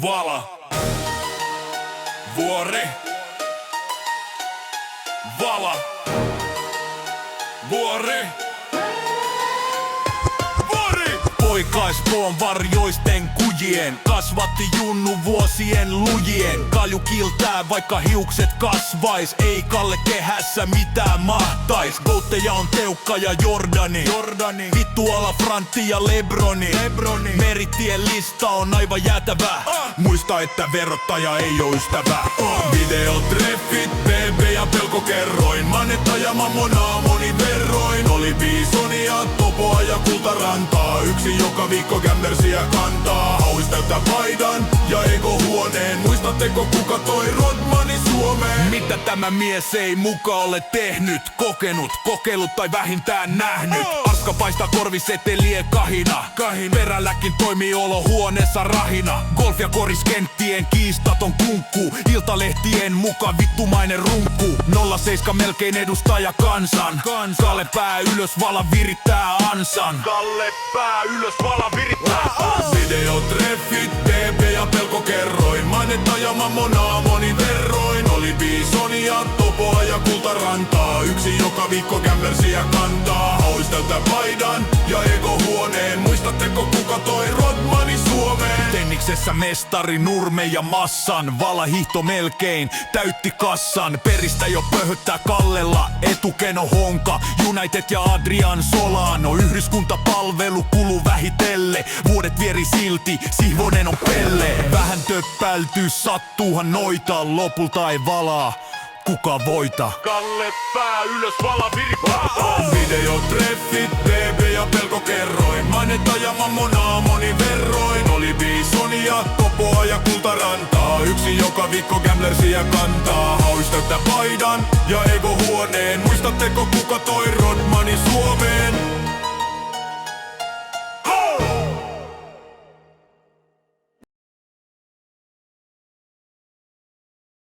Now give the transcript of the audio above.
Vala, vuori, vala, vuori, vuori. Poikaispoon varjoisten kujien kasvatti junnu vuosien lujien. Kalju kiltää vaikka hiukset kasvais, ei Kalle kehässä mitään mahtais. Goatteja on Teukka ja Jordani, vittu ala Frantti ja Lebroni. Meritien lista on aivan jäätävä. Muista että verottaja ei oo ystävä. Videotreffit, BB ja pelkokerroin. Manetta ja mammonaa monin verroin. Oli Bisonia, Topoa ja Kultarantaa. Yksi joka viikko Gambersia kantaa. Hauis täyttää paidan ja ego huoneen. Muistatteko kuka toi Rodmani Suomeen? Mitä tämä mies ei muka ole tehnyt? Kokenut, kokeillut tai vähintään nähnyt. Arska paistaa korviseteliä kahina. Perälläkin toimii olohuoneessa rahina. Golf ja koriskenttien kiistaton kunkku. Iltalehtien muka vittumainen runkku. 07 melkein edustaja kansan. Kalle pää ylös, vala virittää ansan. Kalle pää ylös, vala virittää ansan. Videotreffit, BB ja pelkokerroin. Manetta ja mammonaa monin verroin. Oli Bisonia, Topoa ja Kultarantaa. Yksi joka viikko Gambersia kantaa. Hauis täyttää paidan ja ego huoneen. Muistatteko kuka toi Rodmani Suomeen? Tenniksessä mestari Nurme ja Massan. Vala hihto melkein täytti kassan. Peristä jo pöhöttää Kallella. Etukeno Honka, United ja Adrian Solano. Yhdyskuntapalvelu kulu vähitelle. Vuodet vieri silti, Sihvonen on Pelle. Vähän töppäilty, sattuuhan noita. Lopulta ei valaa, kuka voita? Kalle pää ylös, vala virittää. Videotreffit, BB ja pelkokerroin. Manetta ja mammonaa monin verroin. Oli Bisonia, Topoa ja Kultarantaa. Yksi joka viikko Gambersia kantaa. Hauis täyttää paidan ja ego huoneen. Muistatteko kuka toi Rodmani Suomeen?